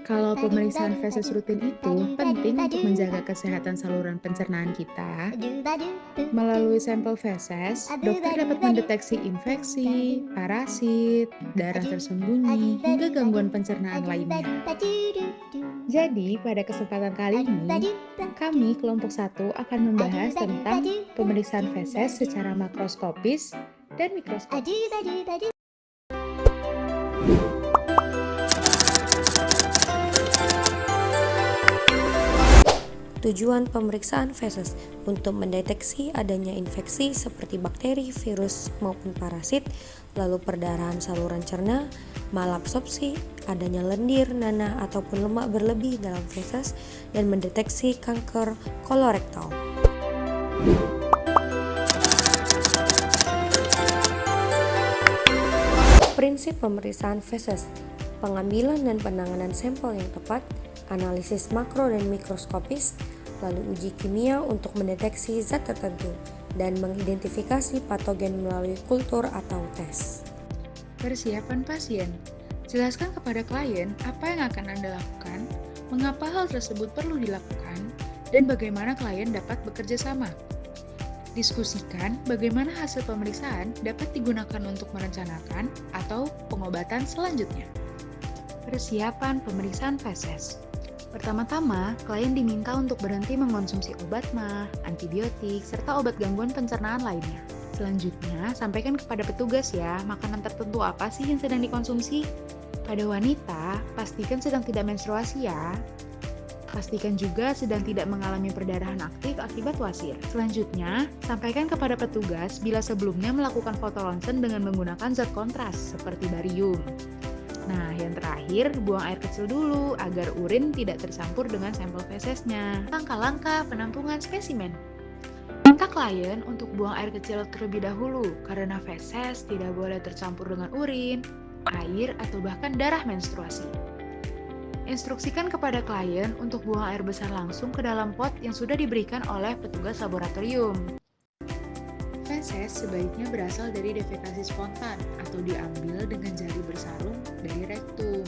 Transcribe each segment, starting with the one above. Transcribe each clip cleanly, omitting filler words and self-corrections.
kalau pemeriksaan feses rutin itu penting untuk menjaga kesehatan saluran pencernaan kita. Melalui sampel feses, dokter dapat mendeteksi infeksi, parasit, darah tersembunyi, hingga gangguan pencernaan lainnya. Jadi, pada kesempatan kali ini, kami kelompok 1 akan membahas tentang pemeriksaan feses secara makroskopis dan mikroskopis. Tujuan pemeriksaan feses untuk mendeteksi adanya infeksi seperti bakteri, virus, maupun parasit, lalu perdarahan saluran cerna, malabsorpsi, adanya lendir, nanah, ataupun lemak berlebih dalam feses, dan mendeteksi kanker kolorektal. Prinsip pemeriksaan feses: pengambilan dan penanganan sampel yang tepat, analisis makro dan mikroskopis, lalu uji kimia untuk mendeteksi zat tertentu, dan mengidentifikasi patogen melalui kultur atau tes. Persiapan pasien. Jelaskan kepada klien apa yang akan Anda lakukan, mengapa hal tersebut perlu dilakukan, dan bagaimana klien dapat bekerja sama. Diskusikan bagaimana hasil pemeriksaan dapat digunakan untuk merencanakan atau pengobatan selanjutnya. Persiapan pemeriksaan feses. Pertama-tama, klien diminta untuk berhenti mengkonsumsi obat MAH, antibiotik, serta obat gangguan pencernaan lainnya. Selanjutnya, sampaikan kepada petugas ya, makanan tertentu apa sih yang sedang dikonsumsi. Pada wanita, pastikan sedang tidak menstruasi ya. Pastikan juga sedang tidak mengalami perdarahan aktif akibat wasir. Selanjutnya, sampaikan kepada petugas bila sebelumnya melakukan foto ronsen dengan menggunakan zat kontras seperti barium. Nah, yang terakhir, buang air kecil dulu agar urin tidak tercampur dengan sampel fesesnya. Langkah-langkah penampungan spesimen. Minta klien untuk buang air kecil terlebih dahulu karena feses tidak boleh tercampur dengan urin, air, atau bahkan darah menstruasi. Instruksikan kepada klien untuk buang air besar langsung ke dalam pot yang sudah diberikan oleh petugas laboratorium. Feses sebaiknya berasal dari defekasi spontan atau diambil dengan jari bersarung dari rektum.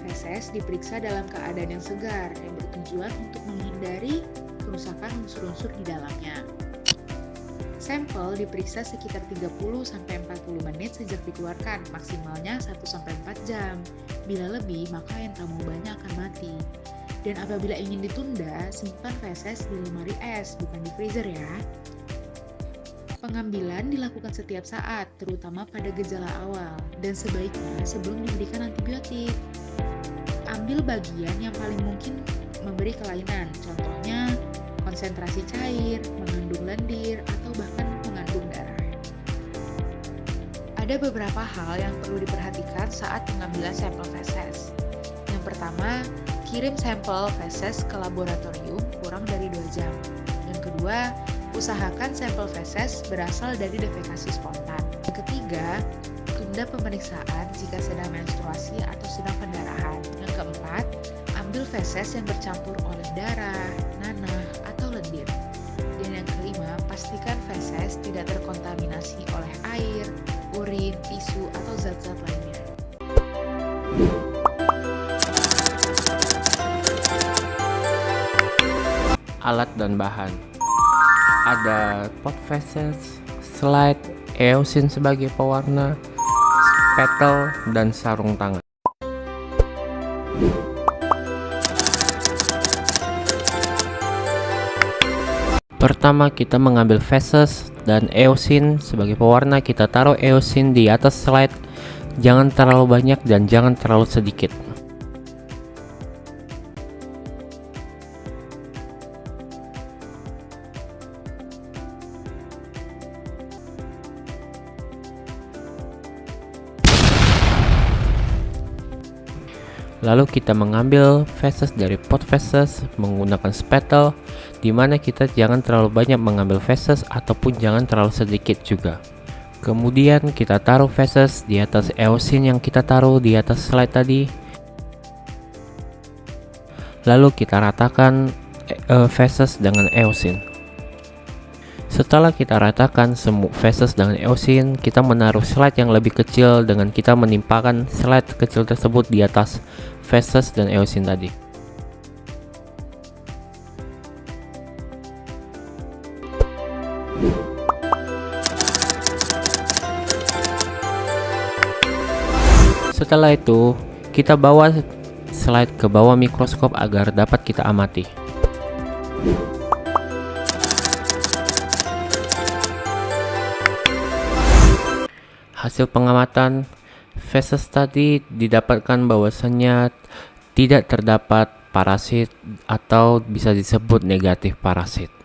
Feses diperiksa dalam keadaan yang segar yang bertujuan untuk menghindari kerusakan unsur-unsur di dalamnya. Sampel diperiksa sekitar 30-40 menit sejak dikeluarkan, maksimalnya 1-4 jam. Bila lebih, maka yang banyak akan mati. Dan apabila ingin ditunda, simpan feses di lemari es, bukan di freezer ya. Pengambilan dilakukan setiap saat, terutama pada gejala awal, dan sebaiknya sebelum diberikan antibiotik. Ambil bagian yang paling mungkin memberi kelainan, contohnya konsentrasi cair, mengandung lendir, atau bahkan mengandung darah. Ada beberapa hal yang perlu diperhatikan saat pengambilan sampel feses. Yang pertama, kirim sampel feses ke laboratorium kurang dari 2 jam. Yang kedua, usahakan sampel feses berasal dari defekasi spontan. Yang ketiga, tunda pemeriksaan jika sedang menstruasi atau sedang pendarahan. Yang keempat, ambil feses yang bercampur oleh darah, nanah, atau lendir. Dan yang kelima, pastikan feses tidak terkontaminasi oleh air, urin, tisu, atau zat-zat lainnya. Alat dan bahan. Ada pot feses, slide, eosin sebagai pewarna, spatel, dan sarung tangan. Pertama, kita mengambil feses dan eosin sebagai pewarna. Kita taruh eosin di atas slide, jangan terlalu banyak dan jangan terlalu sedikit. Lalu kita mengambil feses dari pot feses menggunakan spatel, di mana kita jangan terlalu banyak mengambil feses ataupun jangan terlalu sedikit juga. Kemudian kita taruh feses di atas eosin yang kita taruh di atas slide tadi. Lalu kita ratakan feses dengan eosin. Setelah kita ratakan semua feses dengan eosin, kita menaruh slide yang lebih kecil dengan kita menimpakan slide kecil tersebut di atas feses dan eosin tadi. Setelah itu, kita bawa slide ke bawah mikroskop agar dapat kita amati. Hasil pengamatan feses tadi didapatkan bahwasannya tidak terdapat parasit atau bisa disebut negatif parasit.